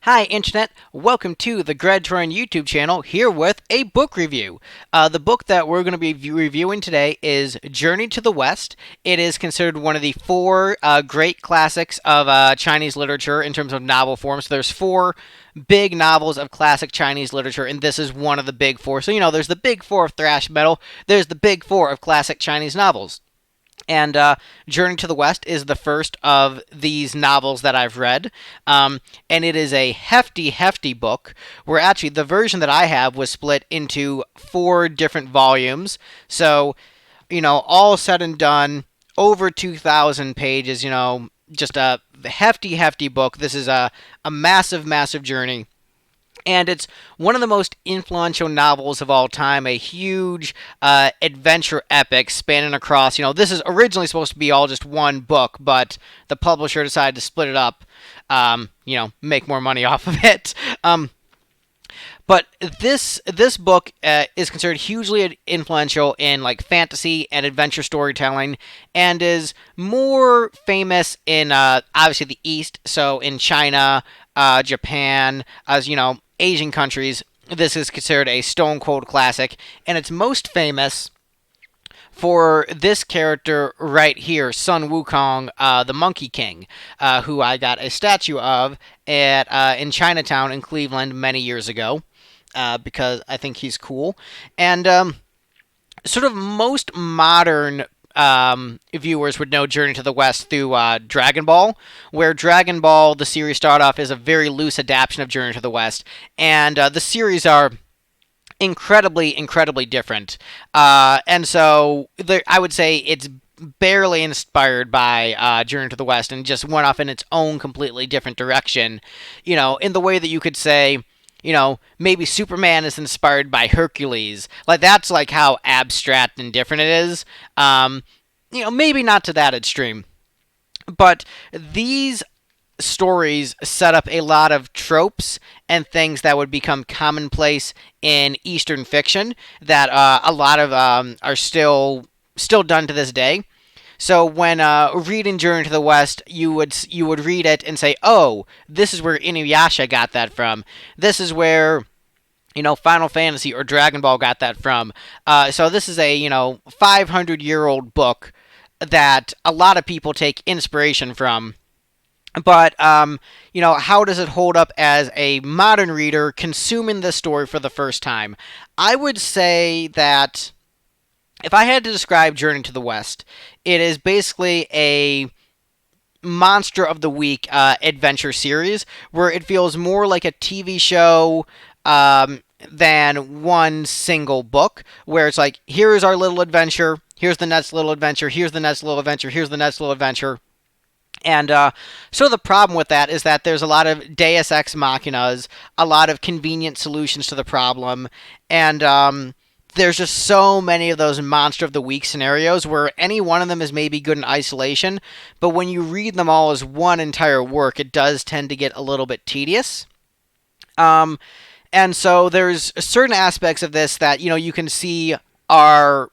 Hi, Internet. Welcome to the Troyan YouTube channel, here with a book review. The book that we're going to be reviewing today is Journey to the West. It is considered one of the four great classics of Chinese literature in terms of novel form. So there's four big novels of classic Chinese literature, and this is one of the big four. So, there's the big four of thrash metal, there's the big four of classic Chinese novels. And Journey to the West is the first of these novels that I've read. And it is a hefty, hefty book where actually the version that I have was split into four different volumes. So, all said and done, over 2,000 pages, just a hefty, hefty book. This is a massive, massive journey. And it's one of the most influential novels of all time, a huge adventure epic spanning across. This is originally supposed to be all just one book, but the publisher decided to split it up, make more money off of it. But this book is considered hugely influential in like fantasy and adventure storytelling, and is more famous in obviously the East, so in China, Japan, as Asian countries. This is considered a stone cold classic, and it's most famous for this character right here, Sun Wukong, the Monkey King, who I got a statue of in Chinatown in Cleveland many years ago, because I think he's cool. And sort of most modern viewers would know Journey to the West through Dragon Ball, where Dragon Ball, the series, started off as a very loose adaptation of Journey to the West, and the series are incredibly, incredibly different. And so I would say it's barely inspired by Journey to the West, and just went off in its own completely different direction, in the way that you could say, maybe Superman is inspired by Hercules. Like, that's like how abstract and different it is. Maybe not to that extreme. But these stories set up a lot of tropes and things that would become commonplace in Eastern fiction that a lot of are still done to this day. So when reading Journey to the West, you would read it and say, "Oh, this is where Inuyasha got that from. This is where Final Fantasy or Dragon Ball got that from." So this is a 500-year-old book that a lot of people take inspiration from. But how does it hold up as a modern reader consuming this story for the first time? I would say that if I had to describe Journey to the West, it is basically a monster of the week adventure series where it feels more like a TV show than one single book, where it's like, here is our little adventure, here's the next little adventure, here's the next little adventure, here's the next little adventure. And so the problem with that is that there's a lot of Deus Ex Machinas, a lot of convenient solutions to the problem, and there's just so many of those monster of the week scenarios where any one of them is maybe good in isolation, but when you read them all as one entire work, it does tend to get a little bit tedious. And so there's certain aspects of this that you can see where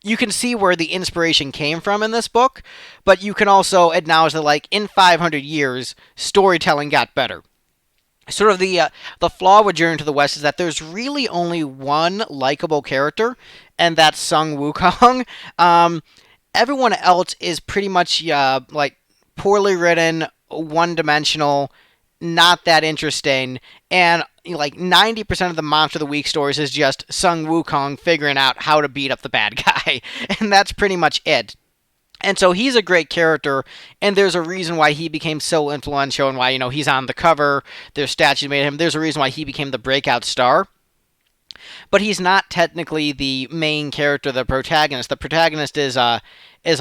the inspiration came from in this book, but you can also acknowledge that, like, in 500 years, storytelling got better. Sort of the flaw with Journey to the West is that there's really only one likable character, and that's Sun Wukong. Everyone else is pretty much like poorly written, one-dimensional, not that interesting, and like 90% of the Monster of the Week stories is just Sun Wukong figuring out how to beat up the bad guy, and that's pretty much it. And so he's a great character, and there's a reason why he became so influential, and why he's on the cover. There's statues made of him. There's a reason why he became the breakout star. But he's not technically the main character, the protagonist. The protagonist is a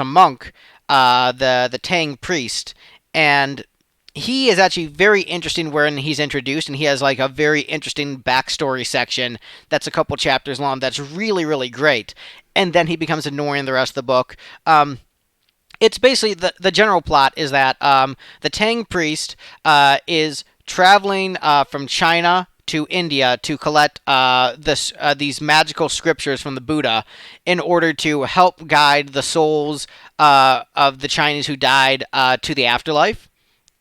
monk, the Tang priest, and he is actually very interesting when he's introduced, and he has like a very interesting backstory section that's a couple chapters long that's really, really great. And then he becomes annoying the rest of the book. It's basically the general plot is that the Tang priest is traveling from China to India to collect these magical scriptures from the Buddha in order to help guide the souls of the Chinese who died to the afterlife.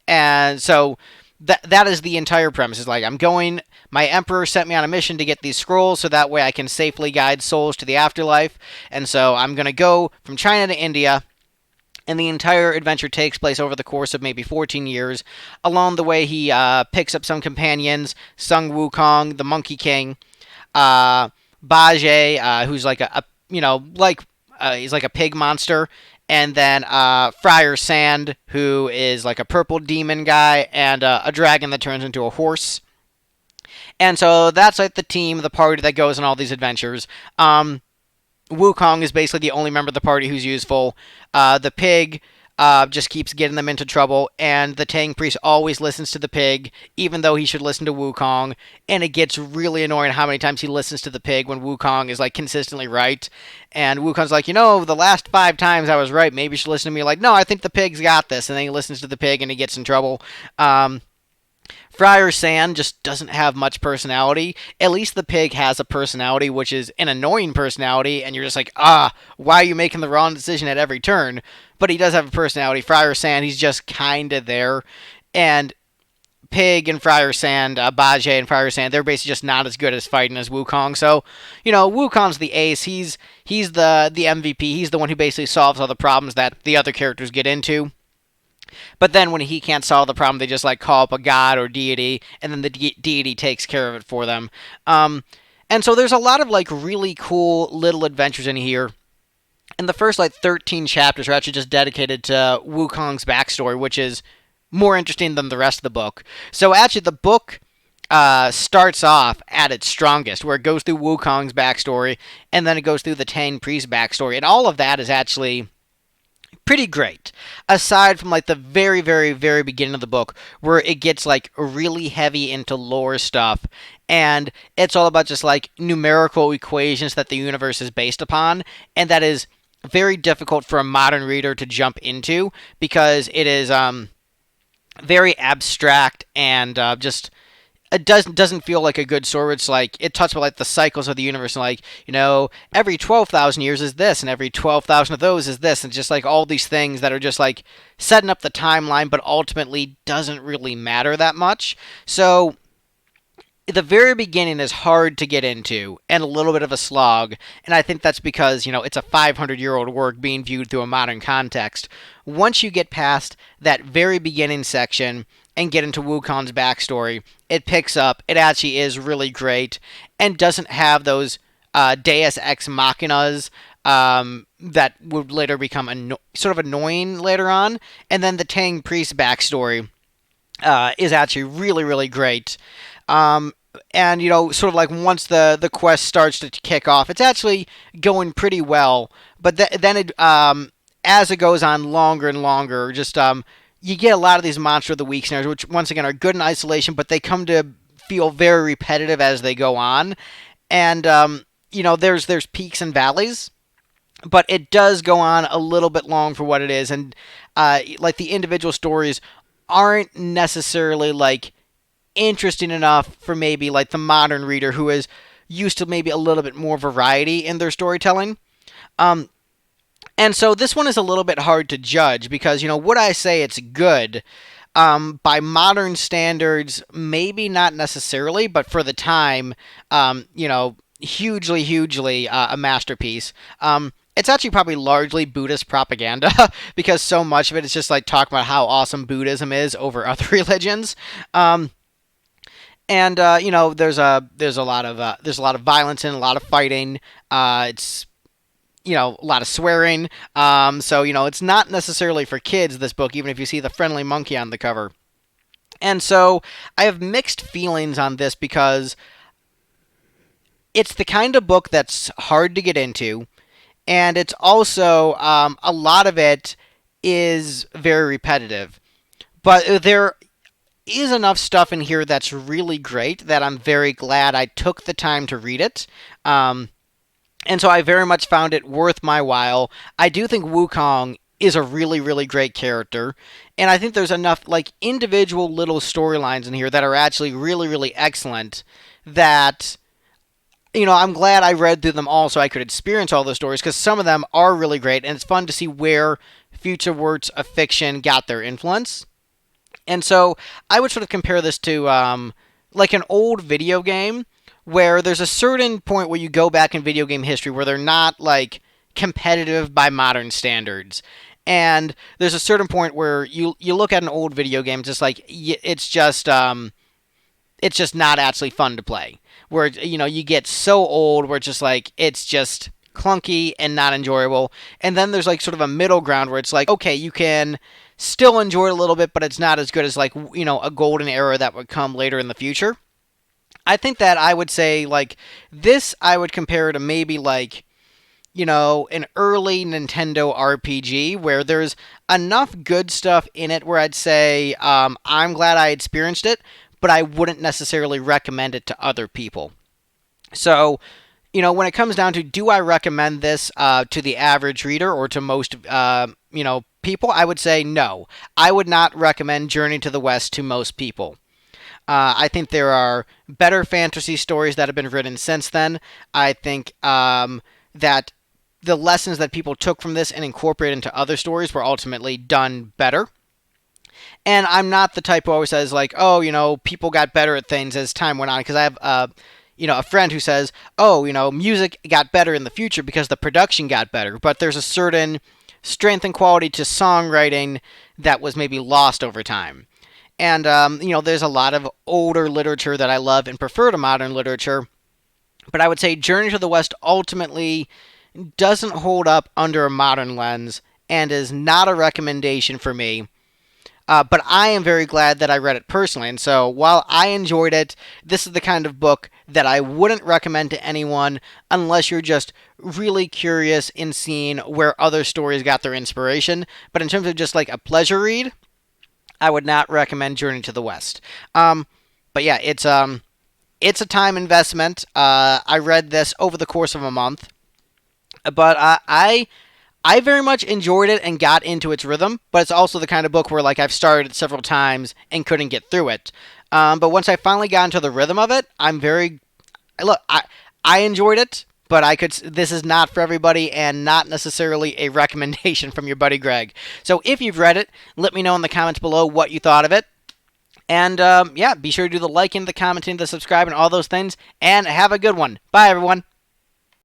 And so that is the entire premise. Is like, I'm going. My emperor sent me on a mission to get these scrolls, so that way I can safely guide souls to the afterlife. And so I'm gonna go from China to India, and the entire adventure takes place over the course of maybe 14 years. Along the way, he picks up some companions: Sung Wukong, the Monkey King, uh, Bajie, who's like he's like a pig monster, and then Friar Sand, who is like a purple demon guy, and a dragon that turns into a horse. And so that's like the team, the party that goes on all these adventures. Wukong is basically the only member of the party who's useful. The pig just keeps getting them into trouble, and the Tang priest always listens to the pig, even though he should listen to Wukong. And it gets really annoying how many times he listens to the pig when Wukong is like consistently right. And Wukong's like, the last 5 times I was right. Maybe you should listen to me. Like, no, I think the pig's got this. And then he listens to the pig, and he gets in trouble. Friar Sand just doesn't have much personality. At least the pig has a personality, which is an annoying personality, and you're just like, why are you making the wrong decision at every turn? But he does have a personality. Friar Sand, he's just kind of there. And Pig and Friar Sand, Bajie and Friar Sand, they're basically just not as good as fighting as Wukong. So, Wukong's the ace. He's the MVP. He's the one who basically solves all the problems that the other characters get into. But then when he can't solve the problem, they just like call up a god or deity, and then the deity takes care of it for them. And so there's a lot of like really cool little adventures in here. And the first like 13 chapters are actually just dedicated to Wukong's backstory, which is more interesting than the rest of the book. So actually, the book starts off at its strongest, where it goes through Wukong's backstory, and then it goes through the Tang priest backstory, and all of that is actually pretty great, aside from like the very, very, very beginning of the book, where it gets like really heavy into lore stuff, and it's all about just like numerical equations that the universe is based upon, and that is very difficult for a modern reader to jump into, because it is very abstract, and just it doesn't feel like a good story. It's like it talks about like the cycles of the universe, and like, every 12,000 years is this, and every 12,000 of those is this, and just like all these things that are just like setting up the timeline, but ultimately doesn't really matter that much. So the very beginning is hard to get into and a little bit of a slog, and I think that's because, it's a 500-year-old work being viewed through a modern context. Once you get past that very beginning section and get into Wukong's backstory, it picks up. It actually is really great and doesn't have those Deus Ex Machinas that would later become sort of annoying later on. And then the Tang priest backstory is actually really, really great. And, sort of like once the quest starts to kick off, it's actually going pretty well. But then it, as it goes on longer and longer, just you get a lot of these Monster of the Week scenarios, which once again are good in isolation, but they come to feel very repetitive as they go on. And, there's peaks and valleys, but it does go on a little bit long for what it is. And, like, the individual stories aren't necessarily, like, interesting enough for maybe like the modern reader who is used to maybe a little bit more variety in their storytelling. And so this one is a little bit hard to judge because, would I say it's good? By modern standards, maybe not necessarily, but for the time, hugely, hugely a masterpiece. It's actually probably largely Buddhist propaganda because so much of it is just like talking about how awesome Buddhism is over other religions. And there's a lot of violence and a lot of fighting. It's a lot of swearing. So it's not necessarily for kids, this book, even if you see the friendly monkey on the cover. And so I have mixed feelings on this because it's the kind of book that's hard to get into, and it's also a lot of it is very repetitive. But there is enough stuff in here that's really great that I'm very glad I took the time to read it. And so I very much found it worth my while. I do think Wukong is a really, really great character. And I think there's enough like individual little storylines in here that are actually really, really excellent that, I'm glad I read through them all so I could experience all those stories, because some of them are really great, and it's fun to see where future works of fiction got their influence. And so I would sort of compare this to like an old video game where there's a certain point where you go back in video game history where they're not like competitive by modern standards. And there's a certain point where you look at an old video game, just like it's just not actually fun to play. Where you get so old where it's just like it's just clunky and not enjoyable. And then there's like sort of a middle ground where it's like okay, you can still enjoy it a little bit, but it's not as good as like a golden era that would come later in the future. I think that I would say like this I would compare to maybe like an early Nintendo RPG where there's enough good stuff in it where I'd say I'm glad I experienced it, but I wouldn't necessarily recommend it to other people. So, when it comes down to do I recommend this to the average reader or to most, people, I would say no. I would not recommend Journey to the West to most people. I think there are better fantasy stories that have been written since then. I think that the lessons that people took from this and incorporated into other stories were ultimately done better. And I'm not the type who always says like, oh, people got better at things as time went on. Because I have, a friend who says, oh, music got better in the future because the production got better. But there's a certain strength and quality to songwriting that was maybe lost over time. And, there's a lot of older literature that I love and prefer to modern literature. But I would say Journey to the West ultimately doesn't hold up under a modern lens and is not a recommendation for me. But I am very glad that I read it personally. And so while I enjoyed it, this is the kind of book that I wouldn't recommend to anyone unless you're just really curious in seeing where other stories got their inspiration. But in terms of just like a pleasure read, I would not recommend Journey to the West. But yeah, it's a time investment. I read this over the course of a month, but I very much enjoyed it and got into its rhythm. But it's also the kind of book where like I've started it several times and couldn't get through it. But once I finally got into the rhythm of it, I enjoyed it. But this is not for everybody and not necessarily a recommendation from your buddy Greg. So if you've read it, let me know in the comments below what you thought of it. And be sure to do the liking, the commenting, the subscribing, all those things. And have a good one. Bye, everyone.